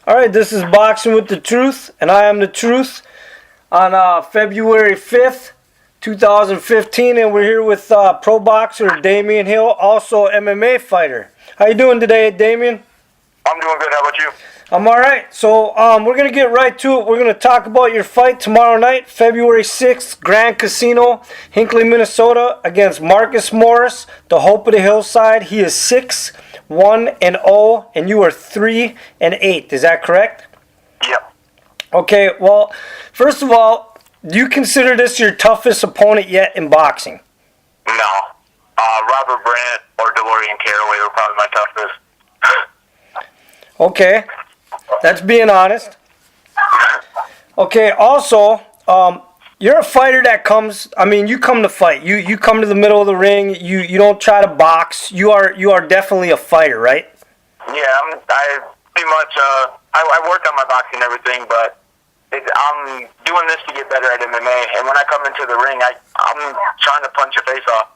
All right, this is Boxing with the Truth, and I am the Truth on February 5th, 2015, and we're here with pro boxer Damion Hill, also MMA fighter. How you doing today, Damion? I'm doing good. How about you? I'm all right. So we're going to get right to it. We're going to talk about your fight tomorrow night, February 6th, Grand Casino, Hinkley, Minnesota, against Markus Morris, the hope of the Hillside. He is 6-1-0, and you are 3-8. Is that correct? Yep. Okay, well, first of all, do you consider this your toughest opponent yet in boxing? No. Robert Brandt or DeLorean Caraway were probably my toughest. Okay, that's being honest. Okay, also, you're a fighter that comes, you come to fight. You come to the middle of the ring. You don't try to box. You are definitely a fighter, right? Yeah, I pretty much, I worked on my boxing and everything, but I'm doing this to get better at MMA, and when I come into the ring, I'm trying to punch your face off.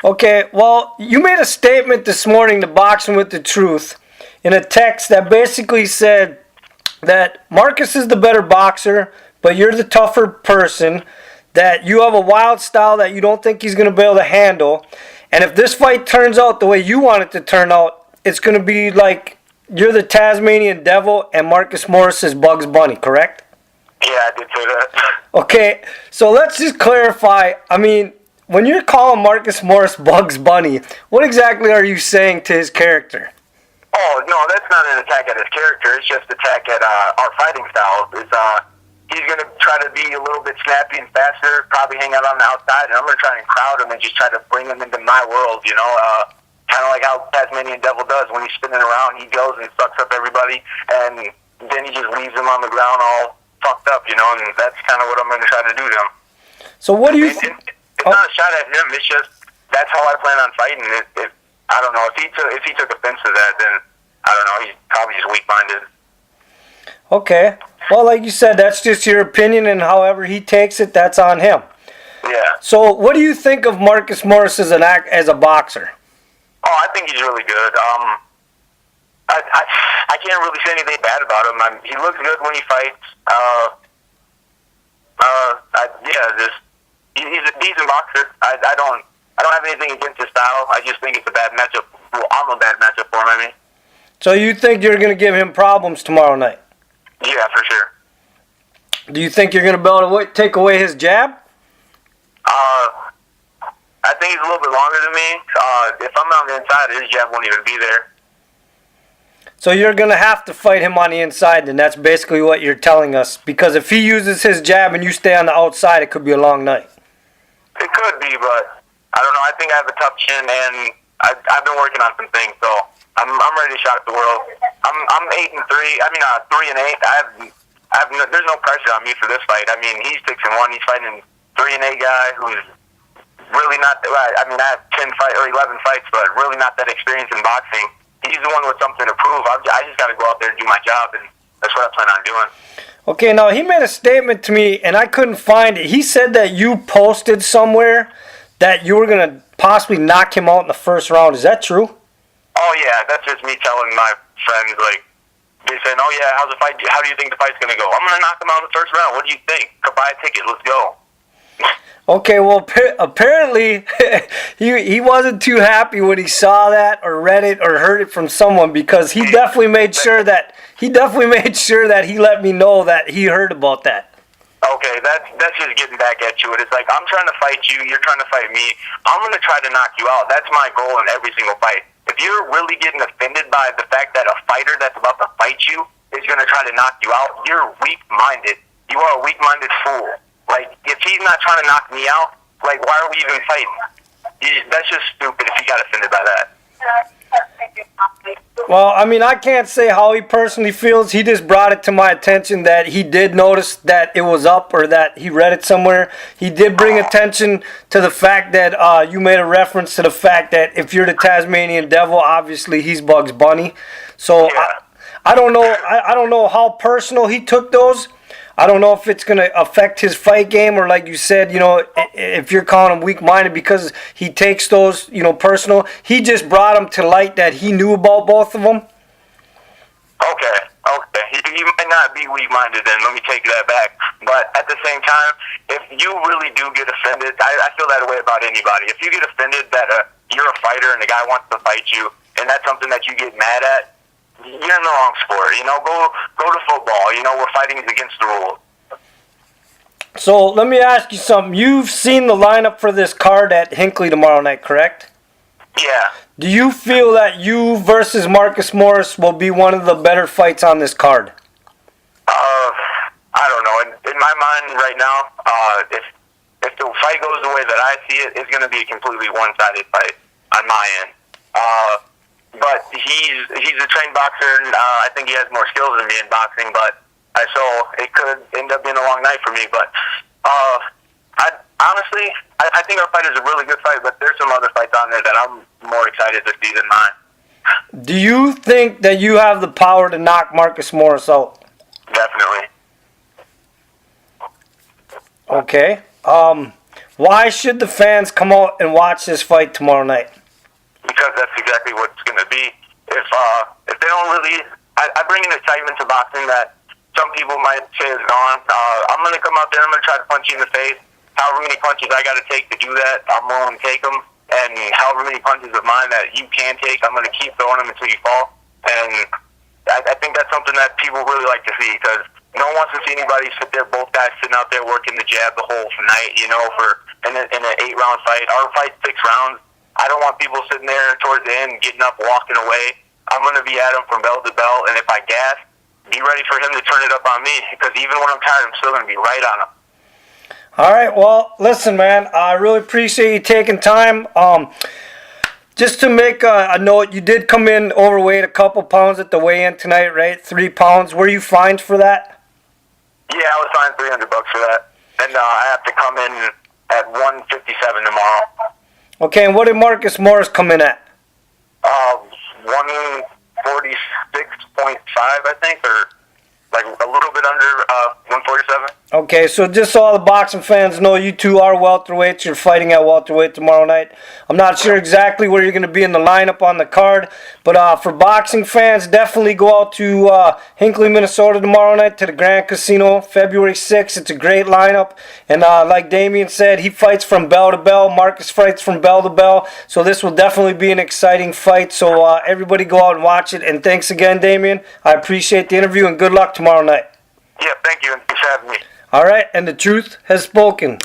Okay, well, you made a statement this morning to Boxing with the Truth in a text that basically said that Markus is the better boxer, but you're the tougher person, that you have a wild style that you don't think he's going to be able to handle, and if this fight turns out the way you want it to turn out, it's going to be like you're the Tasmanian Devil and Markus Morris is Bugs Bunny, correct? Yeah, I did say that. Okay, so let's just clarify. When you're calling Markus Morris Bugs Bunny, what exactly are you saying to his character? Oh, no, that's not an attack at his character. It's just an attack at our fighting styles. He's going to try to be a little bit snappy and faster, probably hang out on the outside, and I'm going to try and crowd him and just try to bring him into my world, kind of like how Tasmanian Devil does. When he's spinning around, he goes and sucks up everybody, and then he just leaves them on the ground all fucked up, and that's kind of what I'm going to try to do to him. So what do you think? It's not a shot at him. It's just that's how I plan on fighting. I don't know if he took offense to that, then I don't know. He's probably just weak-minded. Okay. Well, like you said, that's just your opinion, and however he takes it, that's on him. Yeah. So what do you think of Markus Morris as a boxer? Oh, I think he's really good. I can't really say anything bad about him. He looks good when he fights. He's a decent boxer. I don't have anything against his style. I just think it's a bad matchup. Well, I'm a bad matchup for him, So you think you're going to give him problems tomorrow night? Yeah, for sure. Do you think you're going to be able to take away his jab? I think he's a little bit longer than me. If I'm on the inside, his jab won't even be there. So you're going to have to fight him on the inside, and that's basically what you're telling us. Because if he uses his jab and you stay on the outside, it could be a long night. It could be, but I don't know. I think I have a tough chin, and I've been working on some things, so I'm ready to shock the world. I'm 8-3. 3-8. There's no pressure on me for this fight. He's 6-1. He's fighting a 3-8 guy who's really not. I have 11 fights, but really not that experienced in boxing. He's the one with something to prove. I just got to go out there and do my job, and that's what I plan on doing. Okay, now he made a statement to me, and I couldn't find it. He said that you posted somewhere that you were going to possibly knock him out in the first round. Is that true? Oh, yeah. That's just me telling my friends, they saying, oh, yeah, how's the fight? How do you think the fight's going to go? I'm going to knock him out in the first round. What do you think? Go buy a ticket. Let's go. Okay, well, apparently he wasn't too happy when he saw that or read it or heard it from someone, because he definitely made sure that he let me know that he heard about that. Okay, that's just getting back at you. It's like, I'm trying to fight you, you're trying to fight me. I'm going to try to knock you out. That's my goal in every single fight. If you're really getting offended by the fact that a fighter that's about to fight you is going to try to knock you out, you're weak-minded. You are a weak-minded fool. If he's not trying to knock me out, why are we even fighting? That's just stupid if you got offended by that. Well, I can't say how he personally feels. He just brought it to my attention that he did notice that it was up, or that he read it somewhere. He did bring attention to the fact that you made a reference to the fact that if you're the Tasmanian Devil, obviously he's Bugs Bunny. So yeah. I don't know. I don't know how personal he took those. I don't know if it's going to affect his fight game, or like you said, if you're calling him weak-minded because he takes those, personal. He just brought them to light that he knew about both of them. Okay. you might not be weak-minded, then let me take that back. But at the same time, if you really do get offended, I feel that way about anybody. If you get offended that you're a fighter and the guy wants to fight you, and that's something that you get mad at, you're in the wrong sport. You know, go to football. You know, where fighting is against the rules. So let me ask you something. You've seen the lineup for this card at Hinkley tomorrow night, correct? Yeah. Do you feel that you versus Marcus Morris will be one of the better fights on this card? I don't know. In my mind right now, if the fight goes the way that I see it, it's going to be a completely one-sided fight on my end. But he's a trained boxer, and I think he has more skills than me in boxing. But so it could end up being a long night for me. But honestly, I think our fight is a really good fight. But there's some other fights on there that I'm more excited to see than mine. Do you think that you have the power to knock Marcus Morris out? Definitely. Okay. Why should the fans come out and watch this fight tomorrow night? Because that's exactly what it's going to be. If they don't really, I bring an excitement to boxing that some people might say is gone. I'm going to come out there. I'm going to try to punch you in the face. However many punches I got to take to do that, I'm willing to take them. And however many punches of mine that you can take, I'm going to keep throwing them until you fall. And I think that's something that people really like to see, because no one wants to see anybody sit there, both guys sitting out there working the jab the whole night, you know, in an 8-round fight. Our fight's 6 rounds. I don't want people sitting there towards the end, getting up, walking away. I'm going to be at him from bell to bell, and if I gas, be ready for him to turn it up on me, because even when I'm tired, I'm still going to be right on him. All right, well, listen, man, I really appreciate you taking time. Just to make a note, you did come in overweight a couple pounds at the weigh-in tonight, right? 3 pounds. Were you fined for that? Yeah, I was fined $300 for that. And I have to come in at 157 tomorrow. Okay, and what did Marcus Morris come in at? 146.5, I think, or like a little bit under 147. Okay, so just so all the boxing fans know, you two are welterweights. You're fighting at welterweight tomorrow night. I'm not sure exactly where you're going to be in the lineup on the card, but for boxing fans, definitely go out to Hinkley, Minnesota tomorrow night to the Grand Casino, February 6th. It's a great lineup, and like Damion said, he fights from bell to bell. Marcus fights from bell to bell, so this will definitely be an exciting fight. So everybody go out and watch it, and thanks again, Damion. I appreciate the interview, and good luck tomorrow night. Yeah, thank you, and thanks for having me. All right, and the truth has spoken.